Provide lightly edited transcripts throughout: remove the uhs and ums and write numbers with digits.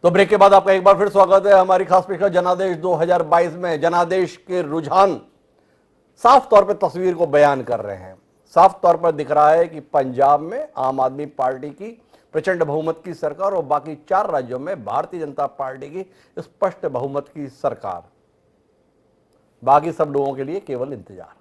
तो ब्रेक के बाद आपका एक बार फिर स्वागत है हमारी खास पेशकश जनादेश 2022 में। जनादेश के रुझान साफ तौर पर तस्वीर को बयान कर रहे हैं। साफ तौर पर दिख रहा है कि पंजाब में आम आदमी पार्टी की प्रचंड बहुमत की सरकार और बाकी 4 राज्यों में भारतीय जनता पार्टी की स्पष्ट बहुमत की सरकार। बाकी सब लोगों के लिए केवल इंतजार,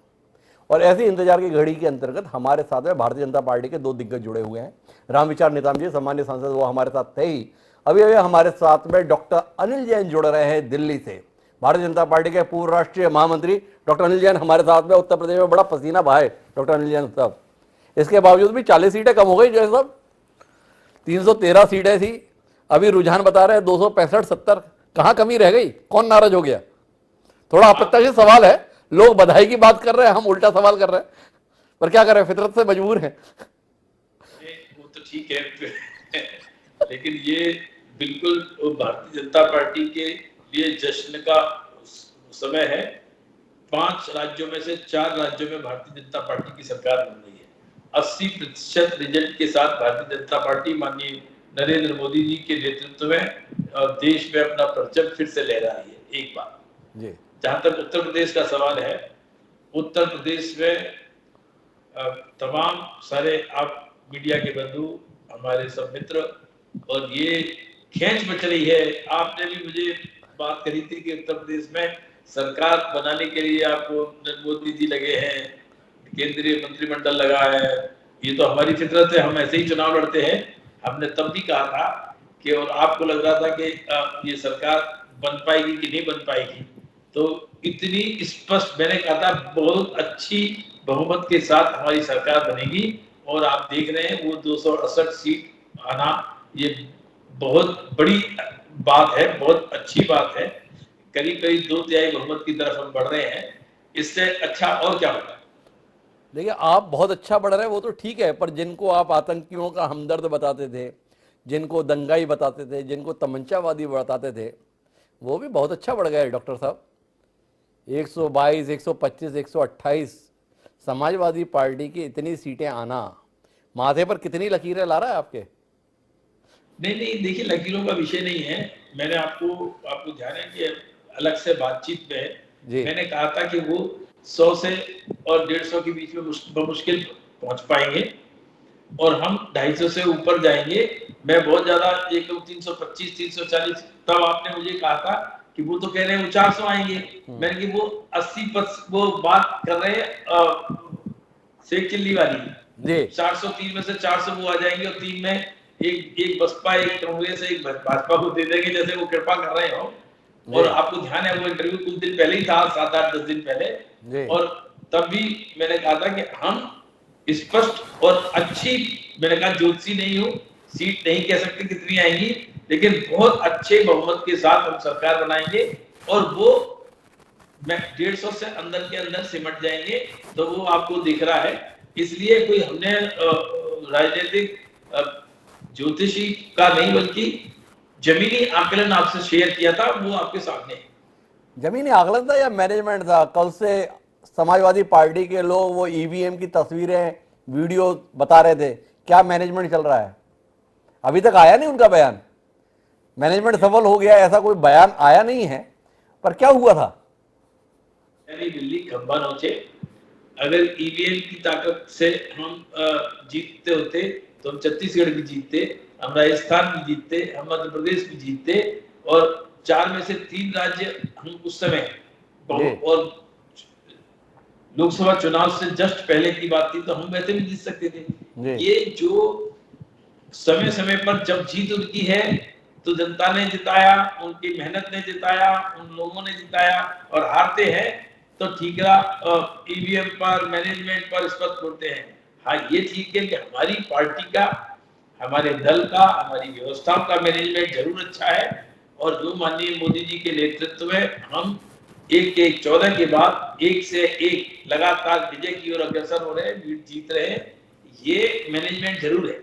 और ऐसी इंतजार की घड़ी के अंतर्गत हमारे साथ में भारतीय जनता पार्टी के 2 दिग्गज जुड़े हुए हैं। रामविचार नेताम जी, सामान्य सांसद, वो हमारे साथ थे ही। अभी हमारे साथ में डॉक्टर अनिल जैन जुड़ रहे हैं दिल्ली से। भारतीय जनता पार्टी के पूर्व राष्ट्रीय महामंत्री डॉक्टर अनिल जैन हमारे साथ में। उत्तर प्रदेश में बड़ा पसीना बहाए डॉक्टर अनिल जैन साहब। इसके बावजूद भी 40 सीटें कम हो गई जो सब 313 सीटें थी। अभी रुझान बता रहे हैं 265-70। कहां कमी रह गई? कौन नाराज हो गया? थोड़ा अप्रत्याशित सवाल है। लोग बधाई की बात कर रहे हैं, हम उल्टा सवाल कर रहे हैं, पर क्या करें, फितरत से मजबूर हैं। वो तो ठीक है लेकिन ये बिल्कुल भारतीय जनता पार्टी के लिए जश्न का समय है। 5 राज्यों में से 4 राज्यों में भारतीय जनता पार्टी की सरकार बन रही है। 80% रिजल्ट के साथ भारतीय जनता पार्टी माननीय नरेंद्र मोदी जी के नेतृत्व में देश में अपना परचम फिर से लहरा रही है। एक बात जी। जहां तक उत्तर प्रदेश का सवाल है, उत्तर प्रदेश में तमाम सारे आप मीडिया के बंधु, हमारे सब मित्र, और ये खींच मच रही है। आपने भी मुझे बात करी थी कि उत्तर प्रदेश में सरकार बनाने के लिए आपको मोदी जी लगे हैं, केंद्रीय मंत्रिमंडल लगा है। ये तो हमारी फितरत है, हम ऐसे ही चुनाव लड़ते हैं। हमने तब भी कहा था कि, और आपको लग रहा था कि ये सरकार बन पाएगी कि नहीं बन पाएगी, तो इतनी स्पष्ट मैंने कहा था बहुत अच्छी बहुमत के साथ हमारी सरकार बनेगी। और आप देख रहे हैं वो 268 सीट आना, ये बहुत बड़ी बात है, बहुत अच्छी बात है। करीब करीब 2/3 बहुमत की तरफ हम बढ़ रहे हैं। इससे अच्छा और क्या होगा? देखिए, आप बहुत अच्छा बढ़ रहे हैं वो तो ठीक है, पर जिनको आप आतंकियों का हमदर्द बताते थे, जिनको दंगाई बताते थे, जिनको तमंचावादी बताते थे, वो भी बहुत अच्छा बढ़ गए डॉक्टर साहब। 122, 125, 128 समाजवादी पार्टी की इतनी सीटें आना माथे पर कितनी लकीरें ला रहा है आपके? नहीं, देखिए, लकीरों का विषय नहीं है। मैंने आपको ध्यान है कि अलग से बातचीत में मैंने कहा था कि वो 100 से और 150 के बीच में मुश्किल पहुंच पाएंगे और हम 250 से ऊपर जाएंगे। मैं बहुत ज्यादा 325, 340, तब आपने मुझे कहा था कि वो तो कह रहे हैं वो 400 आएंगे। मैंने कि वो 80% वो बात कर रहे हैं शेख चिल्ली वाली। 403 में से 400 वो आ जाएंगे और 3 में एक बसपा, एक कांग्रेस, एक भाजपा को दे देंगे, जैसे वो कृपा कर रहे हो। और आपको ध्यान है वो इंटरव्यू कुछ दिन पहले ही था, 7-8-10 दिन पहले, और तब भी मैंने कहा था कि हम स्पष्ट और अच्छी, मैंने कहा ज्योतिषी नहीं हूं, सीट नहीं कह सकते कितनी आएंगी, लेकिन बहुत अच्छे बहुमत के साथ हम सरकार बनाएंगे और वो 150 से अंदर के अंदर सिमट जाएंगे। तो वो आपको दिख रहा है। इसलिए कोई हमने राजनीतिक ज्योतिषी का नहीं बल्कि जमीनी आकलन आपसे शेयर किया था, वो आपके सामने है। जमीनी आकलन था या मैनेजमेंट था? कल से समाजवादी पार्टी के लोग वो ईवीएम की तस्वीरें, वीडियो बता रहे थे। क्या मैनेजमेंट चल रहा है? अभी तक आया नहीं उनका बयान। मैनेजमेंट सफल हो गया ऐसा कोई बयान आया नहीं है, पर क्या हुआ था? दिल्ली खंबा नोचे। अगर ईवीएम की ताकत से हम जीतते होते तो हम छत्तीसगढ़ भी जीतते, हम राजस्थान भी जीतते, हम मध्य प्रदेश भी जीतते, और 4 में से 3 राज्य हम उस समय, और लोकसभा चुनाव से जस्ट पहले की बात थी तो हम वैसे भी जीत सकते थे। ये जो समय समय पर जब जीत उनकी है तो जनता ने जिताया, उनकी मेहनत ने जिताया, उन लोगों ने जिताया, और हारते हैं तो ठीकरा ईवीएम पर, मैनेजमेंट पर इस पर छोड़ते हैं। हाँ, ये ठीक है कि हमारी पार्टी का, हमारे दल का, हमारी व्यवस्थाओं का मैनेजमेंट जरूर अच्छा है, और जो माननीय मोदी जी के नेतृत्व में हम 1-14 के बाद 1 से 1 लगातार विजय की ओर अग्रसर हो रहे हैं, जीत रहे हैं, ये मैनेजमेंट जरूर है।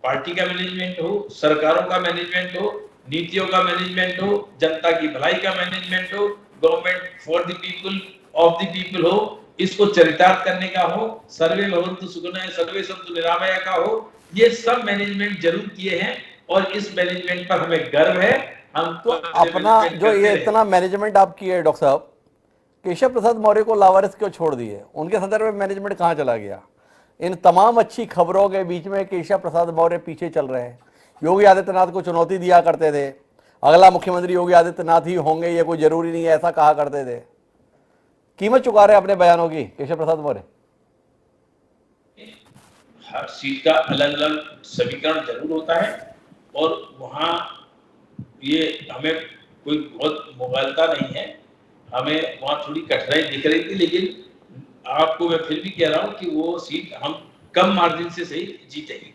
पार्टी का मैनेजमेंट हो, सरकारों का मैनेजमेंट हो, नीतियों का मैनेजमेंट हो, जनता की भलाई का मैनेजमेंट हो, government for the people, of the people हो, इसको चरितार्थ करने का हो, सर्वे भवन्तु सुखिनः सर्वे सन्तु निरामया का हो, ये सब मैनेजमेंट जरूर किए हैं और इस मैनेजमेंट पर हमें गर्व है। हम तो अपना जो ये इतना मैनेजमेंट आप किए डॉक्टर साहब, केशव प्रसाद मौर्य को लावारिस क्यों छोड़ दिए? उनके संदर्भ में मैनेजमेंट कहाँ चला गया? इन तमाम अच्छी खबरों के बीच में केशव प्रसाद मौर्य पीछे चल रहे हैं। योगी आदित्यनाथ को चुनौती दिया करते थे, अगला मुख्यमंत्री योगी आदित्यनाथ ही होंगे, ये कोई जरूरी नहीं है, ऐसा कहा करते थे। कीमत चुका रहे अपने बयानों की केशव प्रसाद मौर्य। हर सीट का अलग अलग समीकरण जरूर होता है और वहाँ ये हमें कोई बहुत मुगालता नहीं है, हमें वहाँ थोड़ी कठिनाई दिख रही थी, लेकिन आपको मैं फिर भी कह रहा हूँ कि वो सीट हम कम मार्जिन से सही जीतेंगे।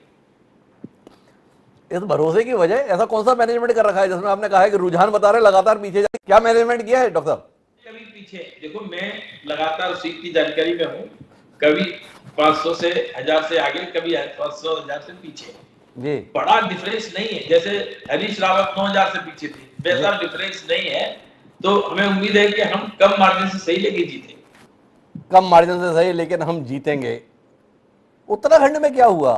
इस भरोसे की वजह, ऐसा कौन सा मैनेजमेंट कर रखा है जिसमें आपने कहा है कि रुझान बता रहे लगातार पीछे जाए? क्या मैनेजमेंट किया है डॉक्टर साहब? कभी पीछे देखो, मैं लगातार सीट की जानकारी में हूँ, कभी 500 से 1000 से आगे, कभी 500 1000 से पीछे। जी, बड़ा डिफरेंस नहीं है, जैसे हरीश रावत 9000 से पीछे थे, वैसा डिफरेंस नहीं है। तो हमें उम्मीद है कि हम कम मार्जिन से सही लेके जीतेंगे। कम मार्जिन से सही लेकिन हम जीतेंगे। उत्तराखंड में क्या हुआ?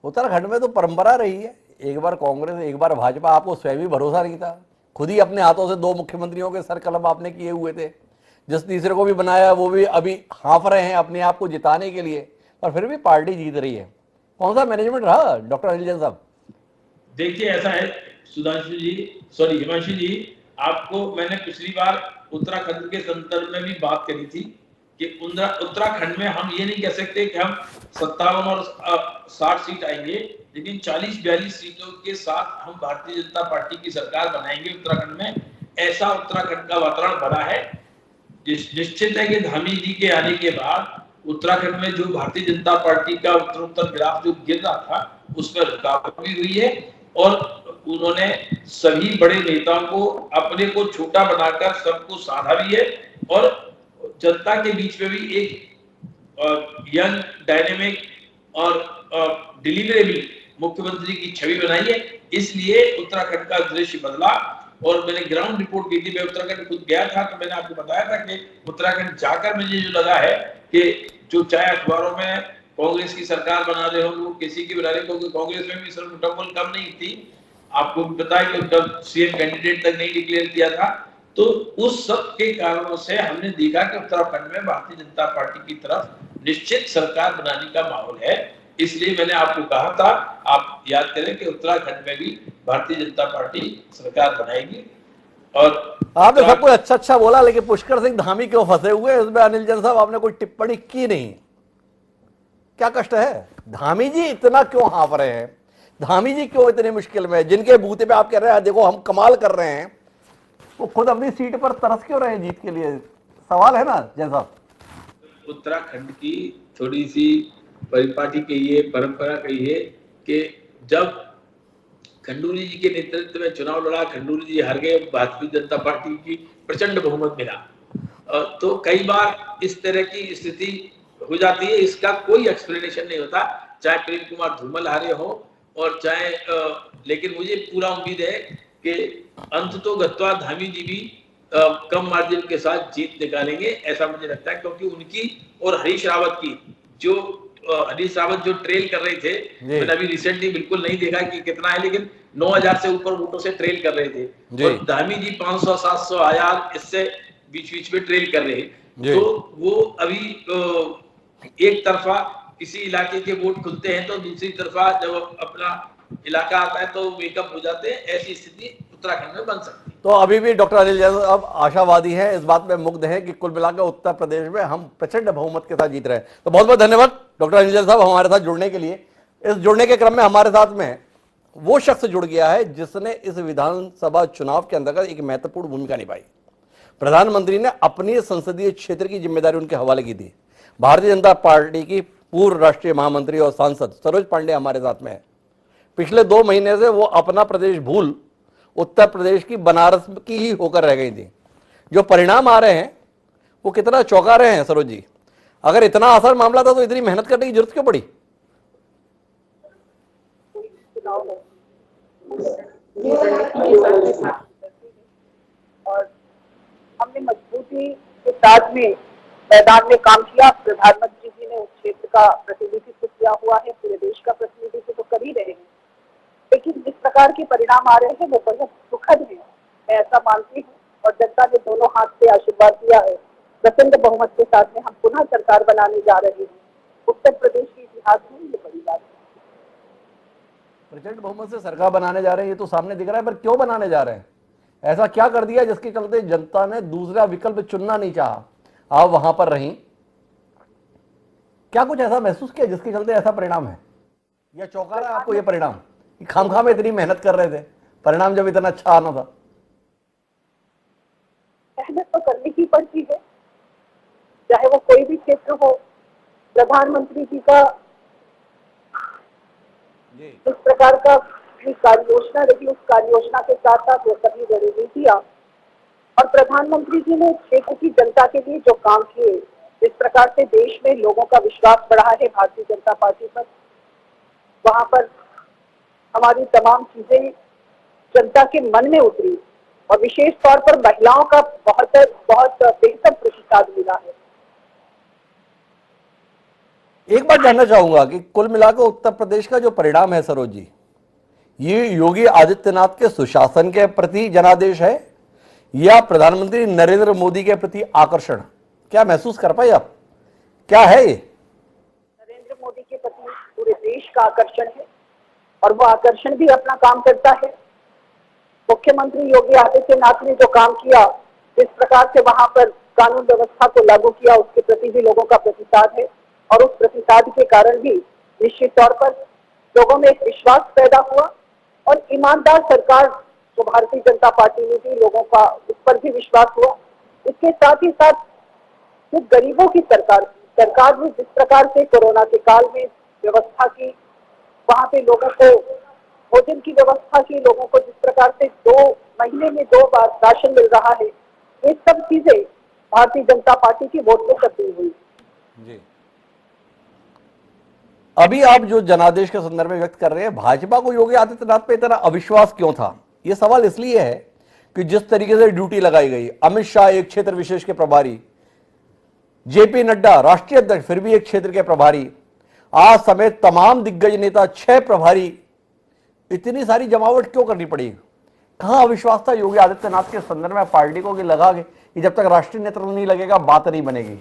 उत्तराखंड में तो परंपरा रही है, एक बार कांग्रेस एक बार भाजपा। आपको स्वयं भी भरोसा नहीं था, खुद ही अपने हाथों से 2 मुख्यमंत्रियों के सर कलम आपने किए हुए थे। जिस तीसरे को भी बनाया वो भी अभी हाँफ रहे हैं अपने आप को जिताने के लिए, पर फिर भी पार्टी जीत रही है। कौन सा मैनेजमेंट रहा डॉक्टर अनिल जैन साहब? देखिए ऐसा है सुधांशु जी, सॉरी हिमांशु जी, आपको मैंने पिछली बार उत्तराखंड के संदर्भ में भी बात करी थी कि उत्तराखंड में हम ये नहीं कह सकते कि हम 57 और 60 सीट आएंगे, लेकिन 40-42 सीटों के साथ हम भारतीय जनता पार्टी की सरकार बनाएंगे उत्तराखंड में। ऐसा उत्तराखंड का वातावरण बना है। निश्चित है कि धामी जी के आने के बाद उत्तराखंड में जो भारतीय जनता पार्टी का उत्तरोत्तर ग्राफ जो गिर रहा था उसमें रुकावट भी हुई है और उन्होंने सभी बड़े नेताओं को अपने को छोटा बनाकर सबको साधा भी है और जनता के बीच में भी एक यंग, डायनेमिक और डिलीवरेबल मुख्यमंत्री की छवि बनाई है। इसलिए उत्तराखंड का दृश्य बदला और मैंने ग्राउंड रिपोर्ट की थी, मैं उत्तराखंड खुद गया था, तो मैंने आपको बताया था कि उत्तराखंड जाकर मुझे जो लगा है कि जो चाहे अखबारों में कांग्रेस की सरकार बना रहे हो, वो किसी की बना रहे, क्योंकि कांग्रेस में भी सिर्फ डबल कम नहीं थी, आपको भी पता है कि तब सीएम कैंडिडेट तक नहीं डिक्लेयर किया था। तो उस सब के कारणों से हमने देखा कि उत्तराखंड में भारतीय जनता पार्टी की तरफ निश्चित सरकार बनाने का माहौल है। इसलिए मैंने आपको कहा था, आप याद करें कि उत्तराखंड में भी भारतीय जनता पार्टी सरकार बनाएगी। और आपने सब कुछ अच्छा अच्छा बोला, लेकिन पुष्कर सिंह धामी क्यों फंसे हुए इसमें अनिल जैन साहब आपने कोई टिप्पणी की नहीं। क्या कष्ट है? धामी जी इतना क्यों हाँफ रहे हैं? धामी जी क्यों इतनी मुश्किल में? जिनके बूते पे आप कह रहे हैं देखो हम कमाल कर रहे हैं, वो खुद अपनी सीट पर तरस क्यों रहे हैं जीत के लिए? सवाल है ना जैन साहब। उत्तराखंड की थोड़ी सी परिपाटी कहिए, परंपरा कहिए कि जब खंडूरी जी के नेतृत्व में चुनाव लड़ा, खंडूरी जी हार गए, भारतीय जनता पार्टी की प्रचंड बहुमत मिला, तो कई बार इस तरह की स्थिति हो जाती है। इसका कोई एक्सप्लेनेशन नहीं होता, चाहे प्रेम कुमार धूमल हारे हो और चाहे लेकिन मुझे पूरा उम्मीद है कि अंततोगत्वा धामी जी भी कम मार्जिन के साथ जीत निकालेंगे, ऐसा मुझे लगता है। क्योंकि उनकी और हरीश रावत की जो हरीश रावत जो ट्रेल कर रहे थे, मैंने अभी रिसेंटली बिल्कुल नहीं देखा कि कितना है, लेकिन 9000 से ऊपर वोटों से ट्रेल कर रहे थे और धामी जी 500, 700, 1000 इससे बीच बीच में ट्रेल कर रहे हैं। तो वो अभी एक तरफा किसी इलाके के वोट खुलते हैं तो दूसरी तरफा जब अपना इलाका आता है तो मेकअप हो जाते हैं। ऐसी स्थिति उत्तराखंड में बन सकती है। तो अभी भी डॉक्टर अनिल जैन अब आशावादी हैं, इस बात में मुग्ध हैं कि कुल मिलाकर उत्तर प्रदेश में हम प्रचंड बहुमत के साथ जीत रहे हैं। तो बहुत बहुत धन्यवाद डॉक्टर अनिल जैन साहब हमारे साथ जुड़ने के लिए। इस जुड़ने के क्रम में हमारे साथ में वो शख्स जुड़ गया है जिसने इस विधानसभा चुनाव के अंतर्गत एक महत्वपूर्ण भूमिका निभाई। प्रधानमंत्री ने अपनी संसदीय क्षेत्र की जिम्मेदारी उनके हवाले की थी। भारतीय जनता पार्टी की पूर्व राष्ट्रीय महामंत्री और सांसद सरोज पांडे हमारे साथ में है। पिछले 2 महीने से वो अपना प्रदेश भूल उत्तर प्रदेश की बनारस की ही होकर रह गई थी। जो परिणाम आ रहे हैं वो कितना चौंका रहे हैं सरोज जी? अगर इतना आसान मामला था तो इतनी मेहनत करने की जरूरत क्यों पड़ी? और हमने मजबूती के साथ में मैदान में काम किया। प्रधानमंत्री जी ने उस क्षेत्र का प्रतिनिधित्व किया हुआ है, पूरे देश का प्रतिनिधित्व तो कर ही रहे हैं। लेकिन जिस प्रकार के परिणाम आ रहे हैं वो बहुत सुखद है, मैं ऐसा मानती हूँ। और जनता ने दोनों हाथ से आशीर्वाद दिया है। प्रचंड बहुमत के साथ में हम पुनः सरकार बनाने जा रहे हैं। उत्तर प्रदेश के इतिहास में ये बड़ी बात है। प्रचंड बहुमत से सरकार बनाने जा रहे हैं, ये तो सामने दिख रहा है, पर क्यों बनाने जा रहे हैं? ऐसा क्या कर दिया जिसके चलते जनता ने दूसरा विकल्प चुनना नहीं चाहा? आप वहां पर रहीं, क्या कुछ ऐसा महसूस किया जिसके चलते ऐसा परिणाम है, या चौंका रहा है आपको ये परिणाम कि खामखा में इतनी मेहनत कर रहे थे, परिणाम जब इतना अच्छा आना था? मेहनत तो करनी ही पड़ती है, चाहे वो कोई भी क्षेत्र हो। प्रधानमंत्री जी का जिस प्रकार का कार्य योजना रही, उस कार्य योजना के साथ साथ वो सभी रणनीतियां, और प्रधानमंत्री जी ने क्षेत्र की जनता के लिए जो काम किए, जिस प्रकार से देश में लोगों का विश्वास बढ़ा है भारतीय जनता पार्टी पर, वहां पर हमारी तमाम चीजें जनता के मन में उतरी और विशेष तौर पर महिलाओं का बहुत बेहतर प्रतिसाद मिला है। एक बात जानना चाहूंगा कि कुल मिलाकर उत्तर प्रदेश का जो परिणाम है सरोज जी, ये योगी आदित्यनाथ के सुशासन के प्रति जनादेश है या प्रधानमंत्री नरेंद्र मोदी के प्रति आकर्षण? क्या महसूस कर पाए आप, क्या है ये? नरेंद्र मोदी के प्रति पूरे देश का आकर्षण है और वो आकर्षण भी अपना काम करता है। मुख्यमंत्री योगी आदित्यनाथ ने जो काम किया, जिस प्रकार से वहां पर कानून व्यवस्था को लागू किया, उसके प्रति भी लोगों का प्रतिसाद है और उस प्रतिसाद के कारण भी निश्चित तौर पर लोगों में एक विश्वास पैदा हुआ और ईमानदार सरकार जो भारतीय जनता पार्टी ने भी, लोगों का उस पर भी विश्वास हुआ। इसके साथ ही साथ जो गरीबों की सरकार ने जिस प्रकार से कोरोना के काल में व्यवस्था की, वहां पे लोगों को भोजन की व्यवस्था की, लोगों को जिस प्रकार से 2 महीने में 2 बार राशन मिल रहा है, ये सब चीजें भारतीय जनता पार्टी की वोट में तब्दील हुई। जी, अभी आप जो जनादेश के संदर्भ में व्यक्त कर रहे हैं, भाजपा को योगी आदित्यनाथ पे इतना अविश्वास क्यों था? यह सवाल इसलिए है कि जिस तरीके से ड्यूटी लगाई गई, अमित शाह एक क्षेत्र विशेष के प्रभारी, जेपी नड्डा राष्ट्रीय अध्यक्ष फिर भी एक क्षेत्र के प्रभारी, आज समेत तमाम दिग्गज नेता 6 प्रभारी, इतनी सारी जमावट क्यों करनी पड़ी? कहां अविश्वास था योगी आदित्यनाथ के संदर्भ में पार्टी को कि लगा कि जब तक राष्ट्रीय नेतृत्व नहीं लगेगा बात नहीं बनेगी?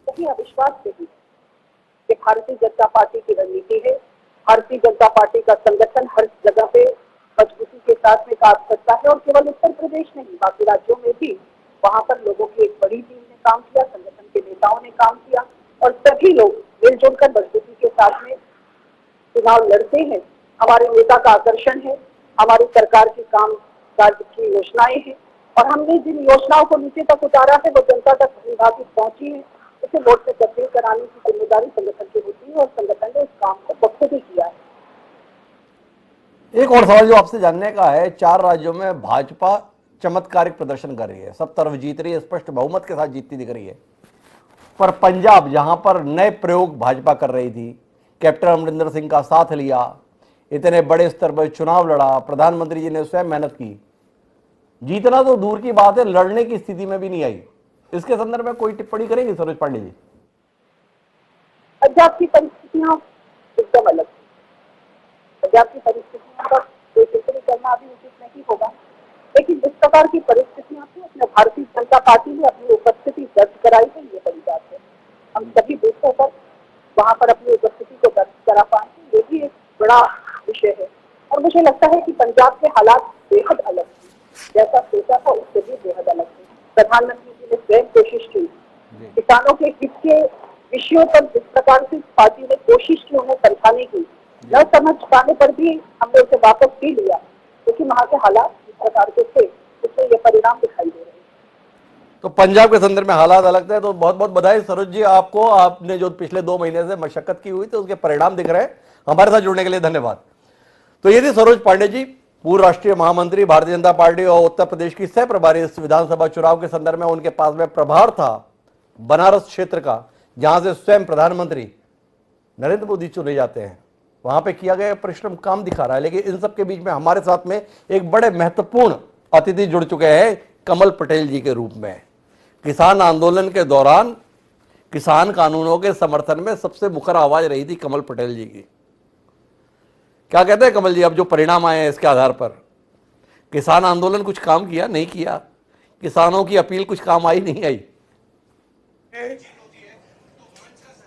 अविश्वास नहीं, ये भारतीय जनता पार्टी की रणनीति है। भारतीय जनता पार्टी का संगठन हर जगह पे मजबूती के साथ में काम करता है और केवल उत्तर प्रदेश नहीं, बाकी राज्यों में भी वहां पर लोगों की एक बड़ी टीम ने काम किया, संगठन के नेताओं ने काम किया और सभी लोग मिलजुल कर मजबूती के साथ में चुनाव लड़ते हैं। हमारे नेता का आकर्षण है, हमारी सरकार की काम काज की योजनाएं हैं और हमने जिन योजनाओं को नीचे तक उतारा है वो जनता तक भली पहुंची है। उसे वोट में तब्दील कराने की जिम्मेदारी संगठन की होती है और संगठन ने इस काम को बखूबी भी किया है। एक और सवाल जो आपसे जानने का है, 4 राज्यों में भाजपा चमत्कारिक प्रदर्शन कर रही है, सब तरफ जीत रही है, स्पष्ट बहुमत के साथ जीतती दिख रही है, पर पंजाब जहां पर नए प्रयोग भाजपा कर रही थी, कैप्टन अमरिंदर सिंह का साथ लिया, इतने बड़े स्तर पर चुनाव लड़ा, प्रधानमंत्री जी ने स्वयं मेहनत की, जीतना तो दूर की बात है, लड़ने की स्थिति में भी नहीं आई। इसके संदर्भ में कोई टिप्पणी करेंगे सरोज पांडे जी? पंजाब की परिस्थितियां एकदम अलग थी। पंजाब की परिस्थितियों पर कोई टिप्पणी करना अभी उचित नहीं होगा, लेकिन जिस प्रकार की परिस्थितियां थी उसमें भारतीय जनता पार्टी ने अपनी उपस्थिति दर्ज कराई है, ये बड़ी बात है। हम सभी बूथों पर वहां पर अपनी उपस्थिति को दर्ज करा पाए, ये भी एक बड़ा विषय है। और मुझे लगता है कि पंजाब के हालात बेहद अलग थे, जैसा सोचा था उससे भी बेहद अलग थे। प्रधानमंत्री जी ने स्वयं कोशिश की, किसानों के हित के विषयों पर जिस प्रकार से पार्टी ने कोशिश की उन्हें समझाने की, न समझ पाने पर भी हमने उसे वापस भी लिया, क्योंकि वहां के हालात जिस प्रकार के थे उसमें ये परिणाम दिखाई दे रहे हैं। तो पंजाब के संदर्भ में हालात अलग थे, तो बहुत बहुत बधाई सरोज जी आपको, आपने जो पिछले 2 महीने से मशक्कत की हुई थी उसके परिणाम दिख रहे हैं। हमारे साथ जुड़ने के लिए धन्यवाद। तो ये थी सरोज पांडे जी, पूर्व राष्ट्रीय महामंत्री भारतीय जनता पार्टी और उत्तर प्रदेश की सह प्रभारी। इस विधानसभा चुनाव के संदर्भ में उनके पास में प्रभार था बनारस क्षेत्र का, जहां से स्वयं प्रधानमंत्री नरेंद्र मोदी चुने जाते हैं। वहां पे किया गया परिश्रम काम दिखा रहा है, लेकिन इन सब के बीच में हमारे साथ में एक बड़े महत्वपूर्ण अतिथि जुड़ चुके हैं कमल पटेल जी के रूप में। किसान आंदोलन के दौरान किसान कानूनों के समर्थन में सबसे मुखर आवाज रही थी कमल पटेल जी की। क्या कहते हैं कमल जी, अब जो परिणाम आए हैं इसके आधार पर किसान आंदोलन कुछ काम किया, नहीं किया? किसानों की अपील कुछ काम आई, नहीं आई?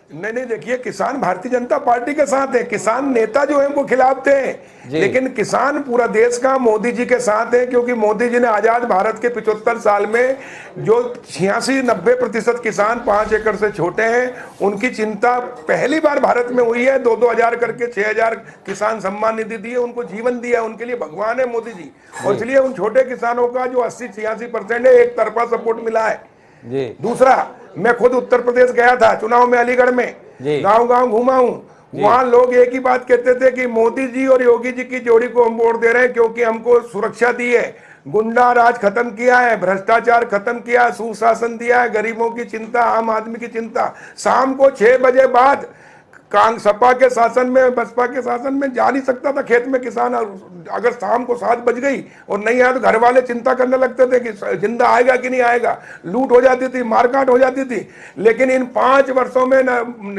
नहीं, देखिए, किसान भारतीय जनता पार्टी के साथ है, किसान नेता जो है उनको खिलाफ थे, लेकिन किसान पूरा देश का मोदी जी के साथ है, क्योंकि मोदी जी ने आजाद भारत के 75 साल में जो 86-90% किसान 5 एकड़ से छोटे हैं, उनकी चिंता पहली बार भारत में हुई है। 2-2 हजार करके 6,000 किसान सम्मान निधि दिए, उनको जीवन दिया, उनके लिए भगवान है मोदी जी। और इसलिए उन छोटे किसानों का जो 80-86% है, एक तरफा सपोर्ट मिला है जी। दूसरा, मैं खुद उत्तर प्रदेश गया था चुनाव में, अलीगढ़ में गांव गांव घूमा हूं, वहां लोग एक ही बात कहते थे कि मोदी जी और योगी जी की जोड़ी को हम वोट दे रहे हैं क्योंकि हमको सुरक्षा दी है, गुंडा राज खत्म किया है, भ्रष्टाचार खत्म किया है, सुशासन दिया है, गरीबों की चिंता, आम आदमी की चिंता। शाम को 6 बजे बाद सपा के शासन में, बसपा के शासन में जा नहीं सकता था खेत में किसान। अगर शाम को 7 बज गई और नहीं आया तो घर वाले चिंता करने लगते थे कि जिंदा आएगा कि नहीं आएगा, लूट हो जाती थी, मारकाट हो जाती थी। लेकिन इन 5 वर्षों में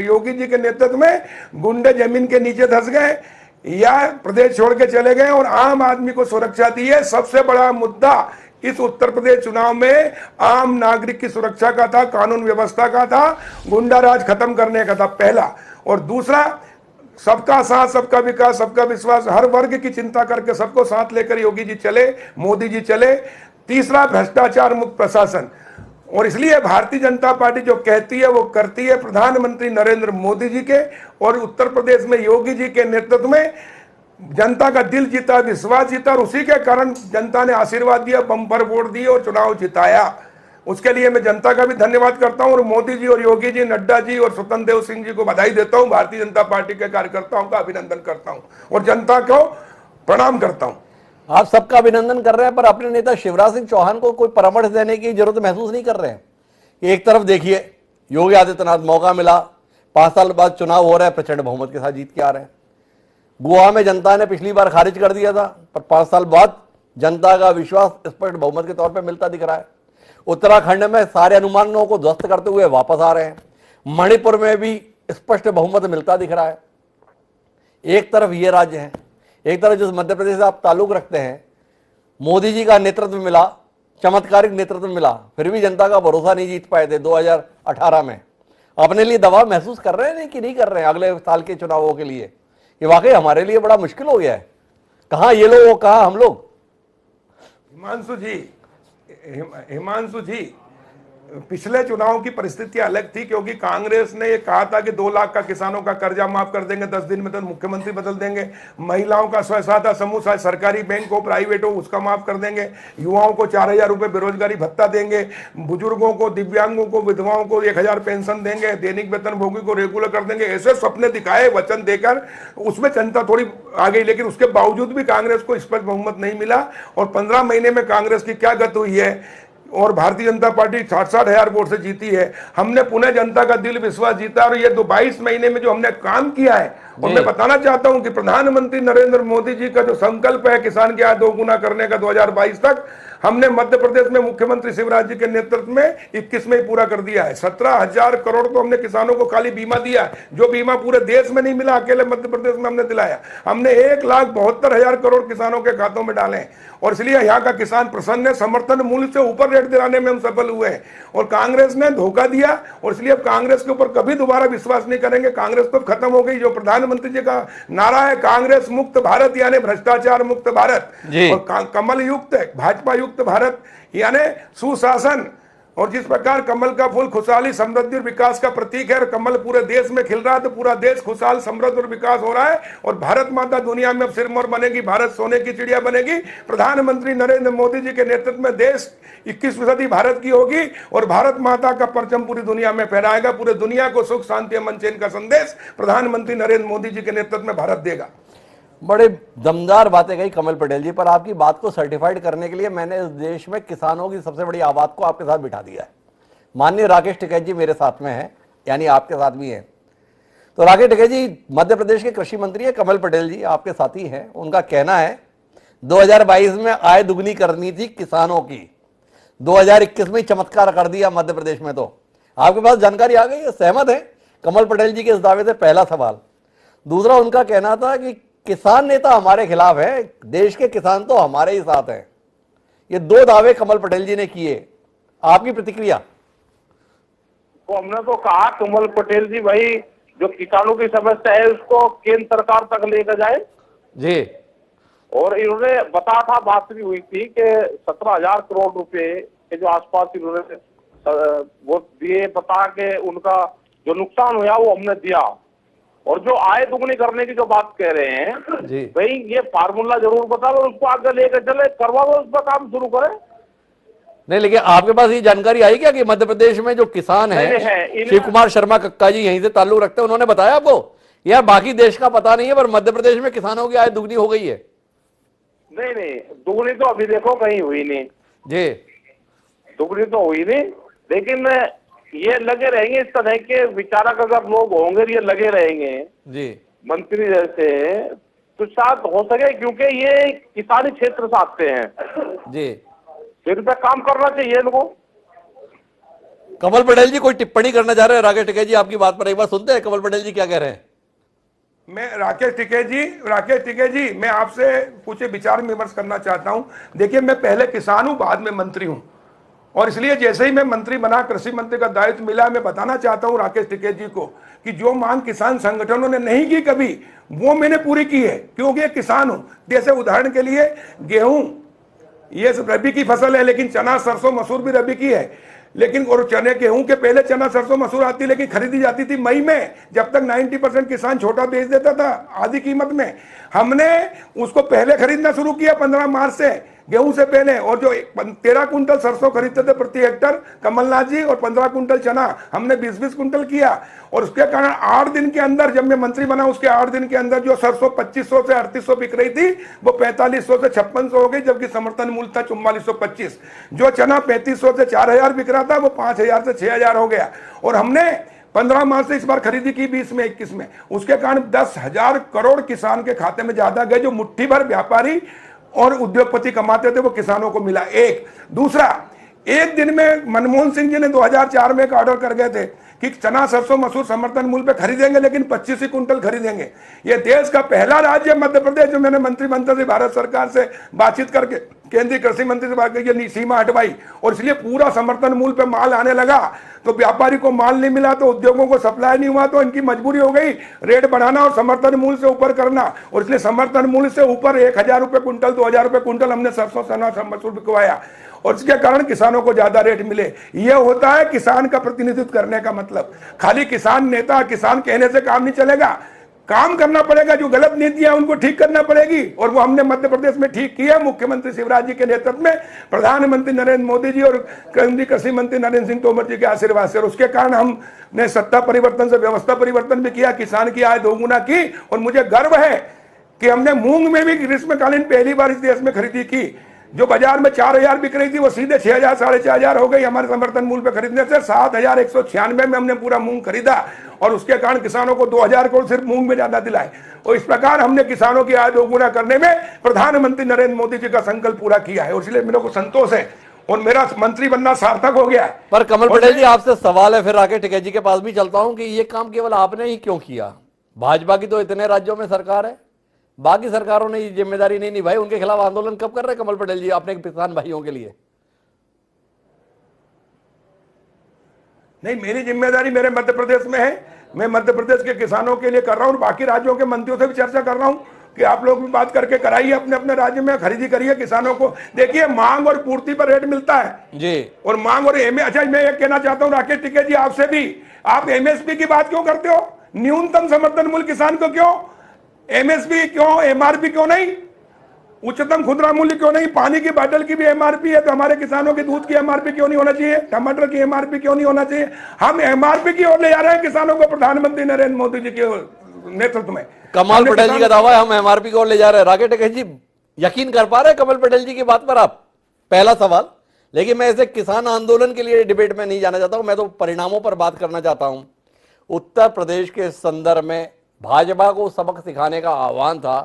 योगी जी के नेतृत्व में गुंडे जमीन के नीचे धंस गए या प्रदेश छोड़ के चले गए और आम आदमी को सुरक्षा दी है। सबसे बड़ा मुद्दा इस उत्तर प्रदेश चुनाव में आम नागरिक की सुरक्षा का था, कानून व्यवस्था का था, गुंडा राज खत्म करने का था, पहला। और दूसरा, सबका साथ, सबका विकास, सबका विश्वास, हर वर्ग की चिंता करके सबको साथ लेकर योगी जी चले, मोदी जी चले। तीसरा, भ्रष्टाचार मुक्त प्रशासन। और इसलिए भारतीय जनता पार्टी जो कहती है वो करती है। प्रधानमंत्री नरेंद्र मोदी जी के और उत्तर प्रदेश में योगी जी के नेतृत्व में जनता का दिल जीता, विश्वास जीता, और उसी के कारण जनता ने आशीर्वाद दिया, बम्पर वोट दिए और चुनाव जिताया। उसके लिए मैं जनता का भी धन्यवाद करता हूं और मोदी जी और योगी जी, नड्डा जी और स्वतंत्र देव सिंह जी को बधाई देता हूं। भारतीय जनता पार्टी के कार्यकर्ताओं का अभिनंदन करता हूं और जनता को प्रणाम करता हूं। आप सबका अभिनंदन कर रहे हैं, पर अपने नेता शिवराज सिंह चौहान को कोई परामर्श देने की जरूरत महसूस नहीं कर रहे हैं? एक तरफ देखिए, योगी आदित्यनाथ, मौका मिला, 5 साल बाद चुनाव हो रहा है, प्रचंड बहुमत के साथ जीत के आ रहे हैं। गोवा में जनता ने पिछली बार खारिज कर दिया था, पर 5 साल बाद जनता का विश्वास स्पष्ट बहुमत के तौर पर मिलता दिख रहा है। उत्तराखंड में सारे अनुमानों को ध्वस्त करते हुए वापस आ रहे हैं। मणिपुर में भी स्पष्ट बहुमत मिलता दिख रहा है। एक तरफ ये राज्य है, एक तरफ जिस मध्य प्रदेश से आप ताल्लुक रखते हैं, मोदी जी का नेतृत्व मिला, चमत्कारिक नेतृत्व मिला, फिर भी जनता का भरोसा नहीं जीत पाए थे 2018 में। अपने लिए दबाव महसूस कर रहे हैं कि नहीं कर रहे हैं अगले साल के चुनावों के लिए? ये वाकई हमारे लिए बड़ा मुश्किल हो गया है। कहाँ ये लोग, कहाँ हम लोग? हिमांशु जी, पिछले चुनाव की परिस्थिति अलग थी, क्योंकि कांग्रेस ने ये कहा था कि 2 लाख का किसानों का कर्जा माफ कर देंगे, 10 दिन में तो मुख्यमंत्री बदल देंगे, महिलाओं का स्व सहायता समूह, चाहे सरकारी बैंक हो प्राइवेट हो, उसका माफ कर देंगे, युवाओं को 4,000 रुपए बेरोजगारी भत्ता देंगे, बुजुर्गों को, दिव्यांगों को, विधवाओं को 1,000 पेंशन देंगे, दैनिक वेतन भोगी को रेगुलर कर देंगे। ऐसे सपने दिखाए, वचन देकर उसमें जनता थोड़ी आ गई, लेकिन उसके बावजूद भी कांग्रेस को स्पष्ट बहुमत नहीं मिला। और 15 महीने में कांग्रेस की क्या गति हुई है, और भारतीय जनता पार्टी 60-60 हजार वोट से जीती है। हमने पुनः जनता का दिल विश्वास जीता, और ये 22 महीने में जो हमने काम किया है, और मैं बताना चाहता हूं कि प्रधानमंत्री नरेंद्र मोदी जी का जो संकल्प है किसान की आय 2 गुना करने का 2022 तक, हमने मध्य प्रदेश में मुख्यमंत्री शिवराज जी के नेतृत्व में 21 में ही पूरा कर दिया है। 17,000 करोड़ तो हमने किसानों को खाली बीमा दिया है, जो बीमा पूरे देश में नहीं मिला, अकेले मध्य प्रदेश में हमने दिलाया। हमने 1,72,000 करोड़ किसानों के खातों में डाले, और इसलिए यहाँ का किसान प्रसन्न है। समर्थन मूल्य से ऊपर रेट दिलाने में हम सफल हुए हैं, और कांग्रेस ने धोखा दिया, और इसलिए अब कांग्रेस के ऊपर कभी दोबारा विश्वास नहीं करेंगे। कांग्रेस तो खत्म हो गई। जो प्रधानमंत्री जी का नारा है, कांग्रेस मुक्त भारत यानी भ्रष्टाचार मुक्त भारत, और कमल युक्त भाजपा युक्त भारत यानी सुशासन। और जिस प्रकार कमल का फूल खुशहाली, समृद्धि और विकास का प्रतीक है, और कमल पूरे देश में खिल रहा है, तो पूरा देश खुशहाल, समृद्ध और विकास हो रहा है, और भारत माता दुनिया में अब सिरमौर बनेगी, भारत सोने की चिड़िया बनेगी। प्रधानमंत्री नरेंद्र मोदी जी के नेतृत्व में देश 21वीं सदी भारत की होगी, और भारत माता का परचम पूरी दुनिया में फहराएगा। पूरे दुनिया को सुख, शांति, अमन, चैन का संदेश प्रधानमंत्री नरेंद्र मोदी जी के नेतृत्व में भारत देगा। बड़े दमदार बातें कही कमल पटेल जी, पर आपकी बात को सर्टिफाइड करने के लिए मैंने इस देश में किसानों की सबसे बड़ी आवाज को आपके साथ बिठा दिया है। माननीय राकेश टिकैत जी मेरे साथ में हैं, यानी आपके साथ भी हैं। तो राकेश टिकैत जी मध्य प्रदेश के कृषि मंत्री है, कमल पटेल जी आपके साथी हैं। उनका कहना है 2022 में आय दुगनी करनी थी किसानों की, 2021 में चमत्कार कर दिया मध्य प्रदेश में। तो आपके पास जानकारी आ गई है, सहमत है कमल पटेल जी के इस दावे से? पहला सवाल। दूसरा, उनका कहना था कि किसान नेता हमारे खिलाफ है, देश के किसान तो हमारे ही साथ हैं। ये दो दावे कमल पटेल जी ने किए, आपकी प्रतिक्रिया? तो हमने तो कहा कमल पटेल जी भाई जो किसानों की समस्या है उसको केंद्र सरकार तक लेकर जाए जी। और इन्होंने बताया था, बात भी हुई थी कि 17,000 करोड़ रुपए के जो आसपास इन्होंने वो दिए, बता के उनका जो नुकसान हुआ वो हमने दिया। और जो आय दुगनी करने की जो बात कह रहे हैं भाई ये फार्मूला जरूर बता लो, उसको आगे लेकर चले, करवा दो, उस पर काम शुरू करें। नहीं, लेकिन आपके पास ये जानकारी आई क्या कि मध्य प्रदेश में जो किसान है शिव कुमार शर्मा कक्का जी यहीं से ताल्लुक रखते हैं, उन्होंने बताया आपको? यार बाकी देश का पता नहीं है पर मध्य प्रदेश में किसानों की आय दुगनी हो गई है। नहीं, दुगनी तो अभी देखो कहीं हुई नहीं जी, दुगनी तो हुई नहीं, लेकिन ये लगे रहेंगे, इस तरह के विचारक अगर लोग होंगे ये लगे रहेंगे जी मंत्री जैसे, तो शायद हो सके, क्योंकि ये किसानी क्षेत्र से आते हैं जी। तो इन पे काम करना चाहिए इनको। कमल पटेल जी कोई टिप्पणी करना चाह रहे हैं? राकेश टिकैत जी आपकी बात पर एक बार सुनते हैं कमल पटेल जी क्या कह रहे हैं? मैं राकेश टिकैत जी मैं आपसे कुछ विचार विमर्श करना चाहता हूं। देखिए मैं पहले किसान हूं, बाद में मंत्री हूं, और इसलिए जैसे ही मैं मंत्री बना, कृषि मंत्री का दायित्व मिला, मैं बताना चाहता हूं राकेश टिकैत जी को कि जो मांग किसान संगठनों ने नहीं की कभी, वो मैंने पूरी की है, क्योंकि एक किसान हूं। जैसे उदाहरण के लिए गेहूं ये रबी की फसल है, लेकिन चना सरसों मसूर भी रबी की है, लेकिन और चने गेहूं के पहले चना सरसों मसूर आती, लेकिन खरीदी जाती थी मई में, जब तक 90% किसान छोटा बेच देता था आधी कीमत में। हमने उसको पहले खरीदना शुरू किया 15 मार्च से, गेहूं से पहले, और जो 13 कुंटल सरसों खरीदते थे प्रति हेक्टर कमलनाथ जी, और 15 कुंटल चना हमने 20-20 कुंटल किया। और उसके कारण 8 दिन के अंदर, जब मैं मंत्री बना उसके 8 दिन के अंदर जो सरसों 2500 से 3800 बिक रही थी वो 4500 से 5600 हो गई, जबकि समर्थन मूल्य था 4425। जो चना 3500 से 4000 बिक रहा था वो 5000 से 6000 हो गया। और हमने 15 मार्च से इस बार खरीदी की 20 में 21 में, उसके कारण 10,000 करोड़ किसान के खाते में ज्यादा गए। जो मुट्ठी भर व्यापारी और उद्योगपति कमाते थे वो किसानों को मिला। एक दूसरा, एक दिन में मनमोहन सिंह जी ने 2004 में एक ऑर्डर कर गए थे कि चना सरसों मसूर समर्थन मूल्य पे खरीदेंगे, लेकिन 25 ही कुंटल खरीदेंगे। ये देश का पहला राज्य मध्य प्रदेश जो मैंने मंत्रिमंडल से भारत सरकार से बातचीत करके केंद्रीय कृषि मंत्री से बात करके सीमा हटवाई, और इसलिए पूरा समर्थन मूल्य पे माल आने लगा। तो व्यापारी को माल नहीं मिला तो उद्योगों को सप्लाई नहीं हुआ, तो इनकी मजबूरी हो गई रेट बढ़ाना और समर्थन मूल्य से ऊपर करना, और इसलिए समर्थन मूल्य से ऊपर 1000 रुपए कुंटल 2000 रुपए कुंटल हमने सरसों चना मसूर बिकवाया, और इसके कारण किसानों को ज्यादा रेट मिले। यह होता है किसान का प्रतिनिधित्व करने का मतलब। खाली किसान नेता किसान कहने से काम नहीं चलेगा, काम करना पड़ेगा। जो गलत नीतियां उनको ठीक करना पड़ेगी, और वो हमने मध्य प्रदेश में ठीक किया। मुख्यमंत्री शिवराज जी के नेतृत्व में, प्रधानमंत्री नरेंद्र मोदी जी और केंद्रीय कृषि मंत्री नरेंद्र सिंह तोमर जी के आशीर्वाद से, और उसके कारण हमने सत्ता परिवर्तन से व्यवस्था परिवर्तन भी किया, किसान की आय दोगुना की। और मुझे गर्व है कि हमने मूंग में भी ग्रीष्मकालीन पहली बार इस देश में खरीदी की। जो बाजार में 4000 बिक रही थी वो सीधे 6000 4500 हो गई हमारे समर्थन मूल्य पे खरीदने से। 7196 में हमने पूरा मूंग खरीदा, और उसके कारण किसानों को 2000 करोड़ सिर्फ मूंग में ज्यादा दिलाए। और इस प्रकार हमने किसानों की आय दोगुना करने में प्रधानमंत्री नरेंद्र मोदी जी का संकल्प पूरा किया है, और इसलिए मेरे को संतोष है और मेरा मंत्री बनना सार्थक हो गया है। पर कमल पटेल जी आपसे सवाल है, फिर राकेश टिकैत जी के पास भी चलता हूं कि ये काम केवल आपने ही क्यों किया? भाजपा की तो इतने राज्यों में सरकार है, बाकी सरकारों ने ये जिम्मेदारी नहीं निभाई। उनके खिलाफ आंदोलन कब कर रहे हैं कमल पटेल जी अपने किसान भाइयों के लिए? नहीं, मेरी जिम्मेदारी मेरे मध्य प्रदेश में है। मैं मध्य प्रदेश के किसानों के लिए कर रहा हूं, और बाकी राज्यों के मंत्रियों से भी चर्चा कर रहा हूं कि आप लोग भी बात करके कराइए, अपने अपने राज्य में खरीदी करिए। किसानों को देखिए मांग और पूर्ति पर रेट मिलता है जी, और मांग और अच्छा मैं ये कहना चाहता हूं राकेश टिकैत जी आपसे भी, आप एमएसपी की बात क्यों करते हो? न्यूनतम समर्थन मूल्य किसान को क्यों? एमएसपी क्यों, एमआरपी क्यों नहीं? उच्चतम खुदरा मूल्य क्यों नहीं? पानी की बोतल की भी एमआरपी है, तो हमारे किसानों के दूध की एमआरपी क्यों नहीं होना चाहिए? टमाटर की एमआरपी क्यों नहीं होना चाहिए? हम एमआरपी की ओर ले जा रहे हैं किसानों को प्रधानमंत्री नरेंद्र मोदी जी के नेतृत्व में। कमल पटेल जी का दावा है हम एमआरपी की ओर ले जा रहे हैं। राकेश टिकैत जी यकीन कर पा रहे हैं कमल पटेल जी की बात पर आप? पहला सवाल। लेकिन मैं ऐसे किसान आंदोलन के लिए डिबेट में नहीं जाना चाहता हूं, मैं तो परिणामों पर बात करना चाहता हूं। उत्तर प्रदेश के संदर्भ में भाजपा को सबक सिखाने का आह्वान था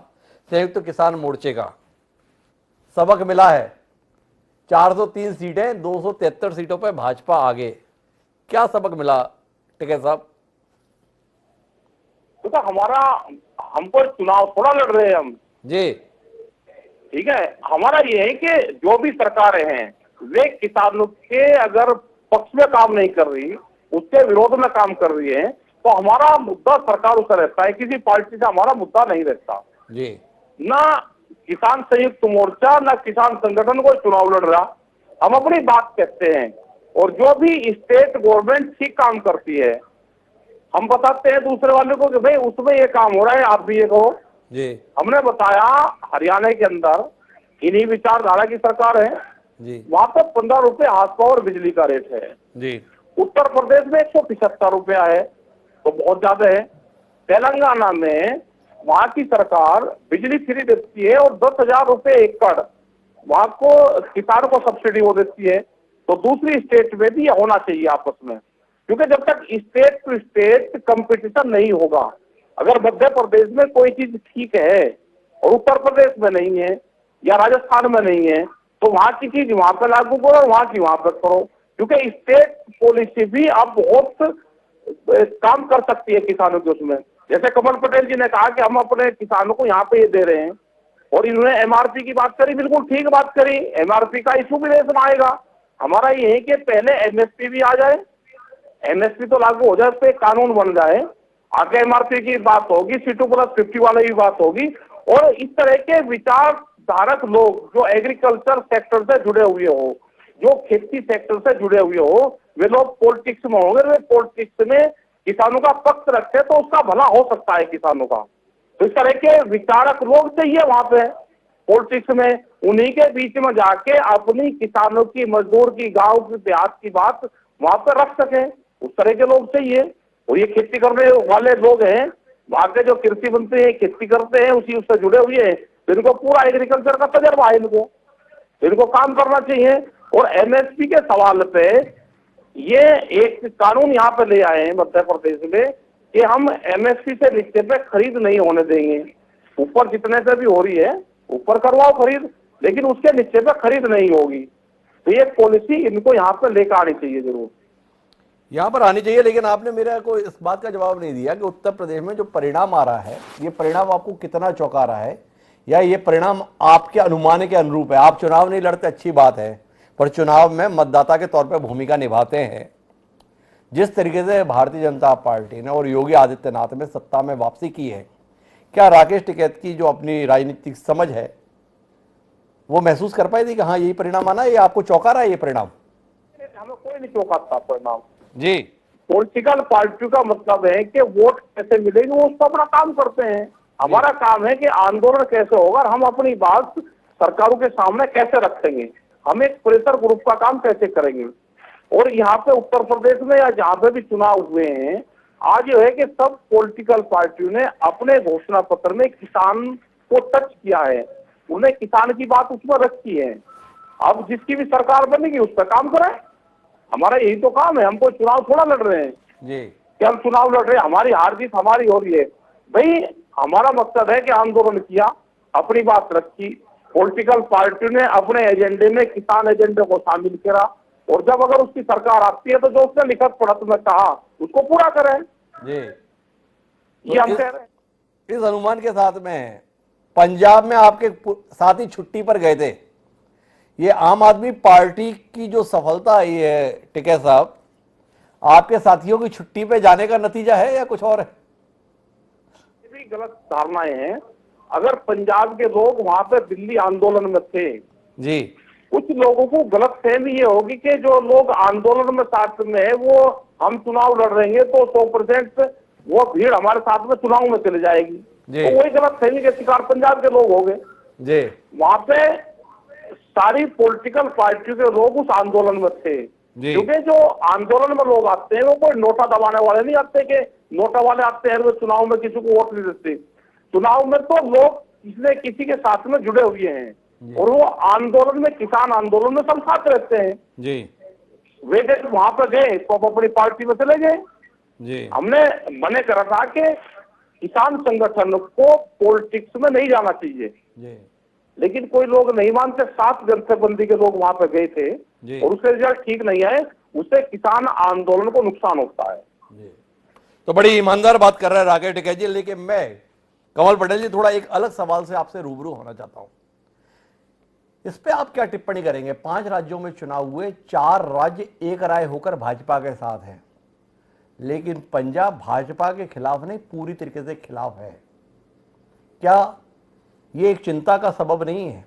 संयुक्त किसान मोर्चे का, सबक मिला है। 403 सीटें 273 सीटों पर भाजपा आगे। क्या सबक मिला टिकैत साहब? तो हमारा हमको चुनाव थोड़ा लड़ रहे हैं हम। जी ठीक है, हमारा ये है कि जो भी सरकारें हैं वे किसानों के अगर पक्ष में काम नहीं कर रही, उसके विरोध में काम कर रही है, तो हमारा मुद्दा सरकार उसे रहता है, किसी पार्टी से हमारा मुद्दा नहीं रहता जी। ना किसान संयुक्त मोर्चा ना किसान संगठन कोई चुनाव लड़ रहा। हम अपनी बात कहते हैं और जो भी स्टेट गवर्नमेंट ठीक काम करती है हम बताते हैं दूसरे वाले को कि भाई उसमें ये काम हो रहा है, आप भी ये कहो जी हमने बताया हरियाणा के अंदर इन्हीं विचारधारा की सरकार है, जी वहां पर 15 रुपए हाथ पावर बिजली का रेट है। जी उत्तर प्रदेश में 175 रुपया है, तो बहुत ज्यादा है। तेलंगाना में वहां की सरकार बिजली फ्री देती है और 10,000 रुपए एकड़ वहां को किसान को सब्सिडी वो देती है। तो दूसरी स्टेट में भी ये होना चाहिए आपस में, क्योंकि जब तक स्टेट टू स्टेट कंपटीशन नहीं होगा, अगर मध्य प्रदेश में कोई चीज ठीक है और उत्तर प्रदेश में नहीं है या राजस्थान में नहीं है, तो वहां की चीज वहां पे लागू करो और वहां की वहां पे करो, क्योंकि स्टेट पॉलिसी भी अब बहुत काम कर सकती है किसानों के उसमें। जैसे कमल पटेल जी ने कहा कि हम अपने किसानों को यहाँ पे ये दे रहे हैं, और इन्होंने एमआरपी की बात करी, बिल्कुल ठीक बात करी। एमआरपी का इशू भी देश में आएगा। हमारा ये है कि पहले एमएसपी भी आ जाए, एमएसपी तो लागू हो जाए, उस पर कानून बन जाए, आगे एमआरपी की बात होगी, C2+50 वाले की बात होगी, और इस तरह के विचारधारक लोग जो एग्रीकल्चर सेक्टर से जुड़े हुए हो, जो खेती सेक्टर से जुड़े हुए हो, वे लोग पॉलिटिक्स में होंगे, वे पॉलिटिक्स में किसानों का पक्ष रखते तो उसका भला हो सकता है किसानों का। तो इस तरह के विचारक लोग चाहिए वहां पे पॉलिटिक्स में, उन्हीं के बीच में जाके अपनी किसानों की, मजदूर की, गांव की, देहात की बात वहां पे रख सके, उस तरह के लोग चाहिए। और ये खेती करने वाले लोग हैं, वहां के जो कृषि मंत्री हैं, खेती करते हैं, उसी उससे जुड़े हुए हैं, तो इनको पूरा एग्रीकल्चर का तजर्बा है, इनको काम करना चाहिए। और एमएसपी के सवाल पे ये एक कानून यहाँ पे ले आए हैं मध्य प्रदेश में कि हम एमएसपी से नीचे पे खरीद नहीं होने देंगे। ऊपर जितने से भी हो रही है ऊपर करवाओ खरीद, लेकिन उसके नीचे पे खरीद नहीं होगी। तो ये पॉलिसी इनको यहाँ पे लेकर आनी चाहिए, जरूर यहाँ पर आनी चाहिए। लेकिन आपने मेरा को इस बात का जवाब नहीं दिया कि उत्तर प्रदेश में जो परिणाम आ रहा है, ये परिणाम आपको कितना चौंका रहा है, या ये परिणाम आपके अनुमान के अनुरूप है? आप चुनाव नहीं लड़ते, अच्छी बात है, पर चुनाव में मतदाता के तौर पर भूमिका निभाते हैं। जिस तरीके से भारतीय जनता पार्टी ने और योगी आदित्यनाथ ने सत्ता में वापसी की है, क्या राकेश टिकैत की जो अपनी राजनीतिक समझ है वो महसूस कर पाई थी कि हाँ यही परिणाम आना है, या आपको चौंका रहा है ये परिणाम? हमें कोई नहीं चौंकाता परिणाम जी। पॉलिटिकल पार्टियों का मतलब है कि वोट कैसे मिलेगी, वो उसको अपना काम करते हैं। हमारा काम है कि आंदोलन कैसे होगा और हम अपनी बात सरकारों के सामने कैसे रखेंगे, हम एक प्रेशर ग्रुप का काम कैसे करेंगे। और यहाँ पे उत्तर प्रदेश में या जहाँ पे भी चुनाव हुए हैं, आज ये है कि सब पॉलिटिकल पार्टियों ने अपने घोषणा पत्र में किसान को टच किया है, उन्हें किसान की बात उसमें रखी है। अब जिसकी भी सरकार बनेगी उस पर काम करें, हमारा यही तो काम है। हम कोई चुनाव थोड़ा लड़ रहे हैं जी कि हम चुनाव लड़ रहे हैं, हमारी हार जीत हमारी हो रही है। भाई हमारा मकसद है कि आंदोलन किया, अपनी बात रखी, पॉलिटिकल पार्टी ने अपने एजेंडे में किसान एजेंडे को शामिल करा, और जब अगर उसकी सरकार आती है तो जो उसने लिखत पढ़त में कहा उसको पूरा करें जी। ये हम कह रहे हैं। इस अनुमान के साथ में पंजाब में आपके साथी छुट्टी पर गए थे, ये आम आदमी पार्टी की जो सफलता आई है टिकैत साहब, आपके साथियों की छुट्टी पे जाने का नतीजा है या कुछ और है? ये भी गलत धारणाएं हैं। अगर पंजाब के लोग वहां पे दिल्ली आंदोलन में थे जी, कुछ लोगों को गलत फहमी ये होगी कि जो लोग आंदोलन में साथ में है वो हम चुनाव लड़ रहे हैं तो 100% वो भीड़ हमारे साथ में चुनाव में चले जाएगी, तो वही गलत फहमी के शिकार पंजाब के लोग हो गए जी। वहां पे सारी पॉलिटिकल पार्टियों के लोग उस आंदोलन में थे, क्योंकि जो आंदोलन में लोग आते हैं वो कोई नोटा दबाने वाले नहीं आते कि नोटा वाले आते हैं वो चुनाव में किसी को वोट नहीं देते। चुनाव में तो लोग किसी न किसी के साथ में जुड़े हुए हैं, और वो आंदोलन में, किसान आंदोलन में सब साथ रहते हैं जी। वे जब वहां पर गए तो अपनी पार्टी में चले गए जी। हमने मने करा था कि किसान संगठन को पॉलिटिक्स में नहीं जाना चाहिए जी। लेकिन कोई लोग नहीं मानते, 7 जनताबंदी के लोग वहां पर गए थे और उसके रिजल्ट ठीक नहीं आए, उससे किसान आंदोलन को नुकसान होता है जी। तो बड़ी ईमानदार बात कर रहे हैं राकेश टिकैत जी, लेकिन मैं कमल पटेल जी, थोड़ा एक अलग सवाल से आपसे रूबरू होना चाहता हूं। इस पे आप क्या टिप्पणी करेंगे? 5 राज्यों में चुनाव हुए, 4 राज्य एक राय होकर भाजपा के साथ हैं, लेकिन पंजाब भाजपा के खिलाफ नहीं, पूरी तरीके से खिलाफ है। क्या ये एक चिंता का सबब नहीं है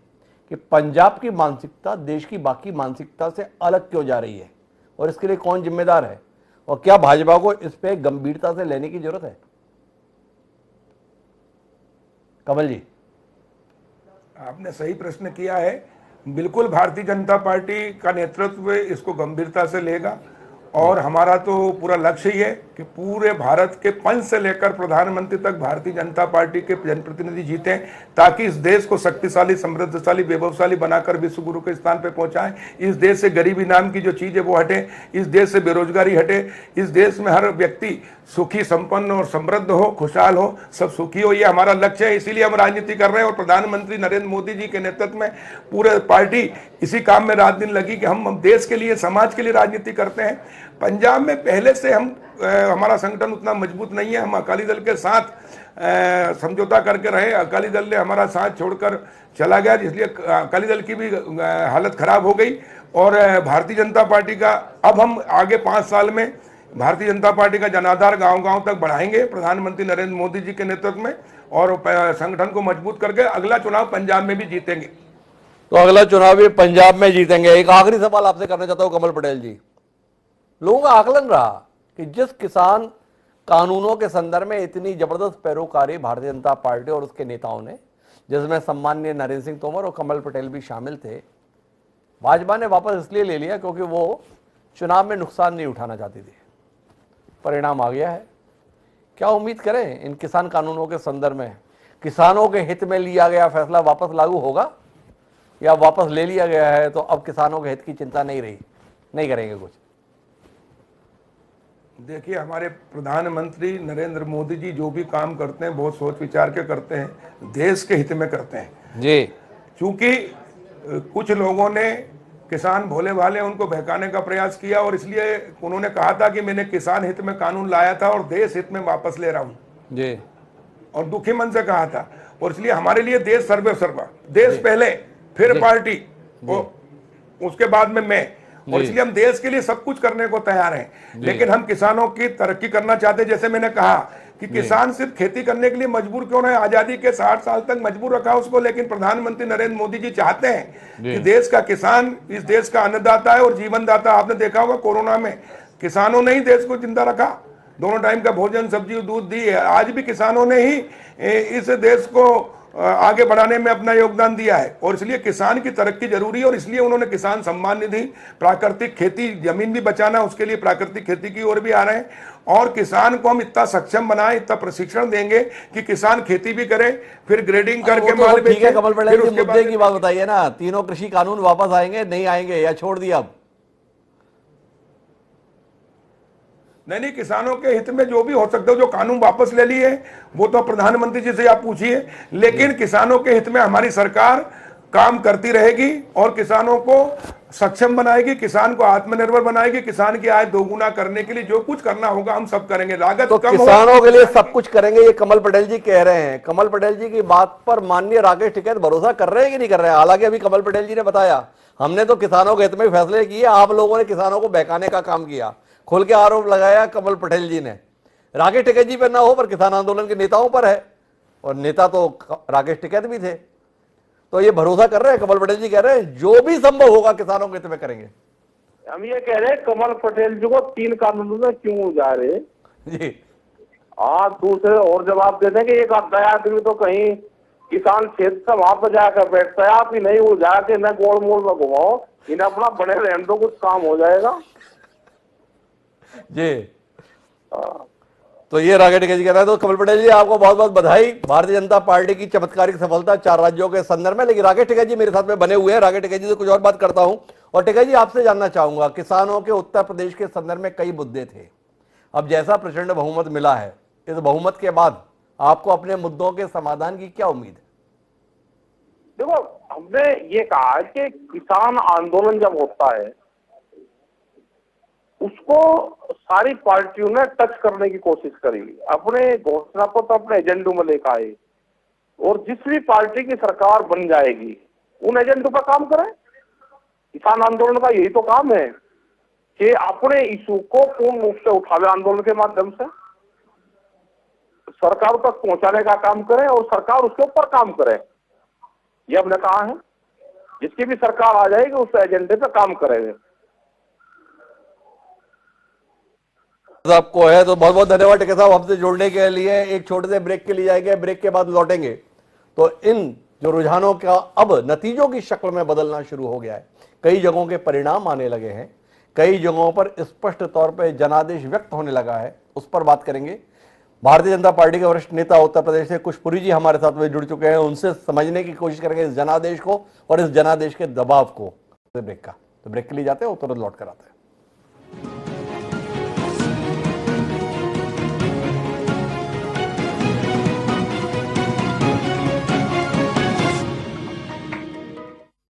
कि पंजाब की मानसिकता देश की बाकी मानसिकता से अलग क्यों जा रही है, और इसके लिए कौन जिम्मेदार है, और क्या भाजपा को इस पे गंभीरता से लेने की जरूरत है? कमल जी, आपने सही प्रश्न किया है। बिल्कुल भारतीय जनता पार्टी का नेतृत्व इसको गंभीरता से लेगा, और हमारा तो पूरा लक्ष्य ही है कि पूरे भारत के पंच से लेकर प्रधानमंत्री तक भारतीय जनता पार्टी के जनप्रतिनिधि जीते, ताकि इस देश को शक्तिशाली, समृद्धशाली, वैभवशाली बनाकर विश्व गुरु के स्थान पर पहुंचाएं। इस देश से गरीबी नाम की जो चीज है वो हटे, इस देश से बेरोजगारी हटे, इस देश में हर व्यक्ति सुखी, संपन्न और समृद्ध हो, खुशहाल हो, सब सुखी हो। ये हमारा लक्ष्य है, इसीलिए हम राजनीति कर रहे हैं। और प्रधानमंत्री नरेंद्र मोदी जी के नेतृत्व में पूरे पार्टी इसी काम में रात दिन लगी कि हम देश के लिए, समाज के लिए राजनीति करते हैं। पंजाब में पहले से हमारा संगठन उतना मजबूत नहीं है। हम अकाली दल के साथ समझौता करके रहे, अकाली दल ने हमारा साथ छोड़कर चला गया, इसलिए अकाली दल की भी हालत खराब हो गई। और भारतीय जनता पार्टी का अब हम आगे 5 साल में भारतीय जनता पार्टी का जनाधार गांव-गांव तक बढ़ाएंगे प्रधानमंत्री नरेंद्र मोदी जी के नेतृत्व में, और संगठन को मजबूत करके अगला चुनाव पंजाब में भी जीतेंगे। तो अगला चुनाव भी पंजाब में जीतेंगे। एक आखिरी सवाल आपसे करना चाहता हूं कमल पटेल जी, लोगों का आकलन रहा कि जिस किसान कानूनों के संदर्भ में इतनी जबरदस्त पैरोकारी भारतीय जनता पार्टी और उसके नेताओं ने, जिसमें सम्माननीय नरेंद्र सिंह तोमर और कमल पटेल भी शामिल थे, भाजपा ने वापस इसलिए ले लिया क्योंकि वो चुनाव में नुकसान नहीं उठाना चाहती थी। परिणाम आ गया है। क्या उम्मीद करें इन किसान कानूनों के संदर्भ में? किसानों के हित में लिया गया फैसला वापस लागू होगा, या वापस ले लिया गया है तो अब किसानों के हित की चिंता नहीं रही, नहीं करेंगे कुछ? देखिए, हमारे प्रधानमंत्री नरेंद्र मोदी जी जो भी काम करते हैं बहुत सोच विचार के करते हैं, देश के हित में करते हैं जी। क्योंकि कुछ लोगों ने किसान भोले भाले उनको बहकाने का प्रयास किया, और इसलिए उन्होंने कहा था कि मैंने किसान हित में कानून लाया था और देश हित में वापस ले रहा हूं जी, और दुखी मन से कहा था। और इसलिए हमारे लिए देश सर्वे सर्वा, देश पहले, फिर पार्टी, और उसके बाद में मैं, और इसलिए हम देश के लिए सब कुछ करने को तैयार हैं। लेकिन हम किसानों की तरक्की करना चाहते हैं। जैसे मैंने कहा कि किसान सिर्फ खेती करने के लिए मजबूर क्यों ना है, आजादी के 60 साल तक मजबूर रखा उसको, लेकिन प्रधानमंत्री नरेंद्र मोदी जी चाहते हैं कि देश का किसान इस देश का अन्नदाता है और जीवनदाता। आपने देखा होगा कोरोना में किसानों ने ही देश को जिंदा रखा, दोनों टाइम का भोजन, सब्जी और दूध दी है। आज भी किसानों ने ही इस देश को आगे बढ़ाने में अपना योगदान दिया है, और इसलिए किसान की तरक्की जरूरी है। और इसलिए उन्होंने किसान सम्मान निधि, प्राकृतिक खेती, जमीन भी बचाना, उसके लिए प्राकृतिक खेती की ओर भी आ रहे हैं। और किसान को हम इतना सक्षम बनाएं, इतना प्रशिक्षण देंगे कि किसान खेती भी करे, फिर ग्रेडिंग करके माल बेचे। ठीक है कमल पटेल जी, मुद्दे की बात बताइए ना, तीनों कृषि कानून वापस आएंगे, नहीं आएंगे, या छोड़ दिया अब? नहीं, किसानों के हित में जो भी हो सकता है, जो कानून वापस ले लिए वो तो प्रधानमंत्री जी से आप पूछिए, लेकिन किसानों के हित में हमारी सरकार काम करती रहेगी और किसानों को सक्षम बनाएगी, किसान को आत्मनिर्भर बनाएगी। किसान की आय दोगुना करने के लिए जो कुछ करना होगा हम सब करेंगे। लागत तो कम किसानों के लिए सब कुछ करेंगे, ये कमल पटेल जी कह रहे हैं। कमल पटेल जी की बात पर माननीय राकेश टिकैत भरोसा कर रहे हैं कि नहीं कर रहे हैं? हालांकि अभी कमल पटेल जी ने बताया हमने तो किसानों के हित में फैसले किए, आप लोगों ने किसानों को बहकाने का काम किया, खुल के आरोप लगाया कमल पटेल जी ने। राकेश टिकैत जी पर ना हो, पर किसान आंदोलन के नेताओं पर है, और नेता तो राकेश टिकैत भी थे। तो ये भरोसा कर रहे हैं, कमल पटेल जी कह रहे हैं जो भी संभव होगा किसानों के हित में करेंगे। हम ये कह रहे हैं कमल पटेल जी को 3 कानूनों में क्यों जा रहे जी? आप दूसरे और जवाब दे देंगे। एक आदमी तो कहीं किसान क्षेत्र से वहां पर जाकर बैठता है, आप ही नहीं, वो जाके न गोल मोल में घुमाओ, इन्हें अपना बने रहने दो, कुछ काम हो जाएगा जी। तो ये राकेश टिकैत जी कह रहा है। तो कमल पटेल जी आपको बहुत बहुत बधाई, भारतीय जनता पार्टी की चमत्कारिक सफलता 4 राज्यों के संदर्भ में। लेकिन राकेश टिकैत जी मेरे साथ में बने हुए हैं, राकेश टिकैत जी से कुछ और बात करता हूं। और टिकैत जी आपसे जानना चाहूंगा, किसानों के उत्तर प्रदेश के संदर्भ में कई मुद्दे थे, अब जैसा प्रचंड बहुमत मिला है, इस बहुमत के बाद आपको अपने मुद्दों के समाधान की क्या उम्मीद है? देखो, हमने ये कहा कि किसान आंदोलन जब होता है उसको सारी पार्टियों ने टच करने की कोशिश करी, अपने घोषणा पत्र, अपने एजेंडों में लेकर आए और जिस भी पार्टी की सरकार बन जाएगी उन एजेंडों पर काम करें। किसान आंदोलन का यही तो काम है कि अपने इशू को पूर्ण रूप से उठावे, आंदोलन के माध्यम से सरकार तक पहुंचाने का काम करें और सरकार उसके ऊपर काम करे। ये हमने कहा है, जिसकी भी सरकार आ जाएगी उस एजेंडे पे काम करेंगे। आपको है तो बहुत बहुत धन्यवाद टिकैत साहब हमसे जुड़ने के लिए। एक छोटे से ब्रेक के लिए जाएंगे, ब्रेक के बाद लौटेंगे तो इन जो रुझानों का अब नतीजों की शक्ल में बदलना शुरू हो गया है, कई जगहों के परिणाम आने लगे हैं, कई जगहों पर स्पष्ट तौर पर जनादेश व्यक्त होने लगा है, उस पर बात करेंगे। भारतीय जनता पार्टी के वरिष्ठ नेता उत्तर प्रदेश से कुशपुरी जी हमारे साथ में जुड़ चुके हैं, उनसे समझने की कोशिश करेंगे इस जनादेश को और इस जनादेश के दबाव को। ब्रेक के लिए जाते हैं और तुरंत लौट कर आते हैं।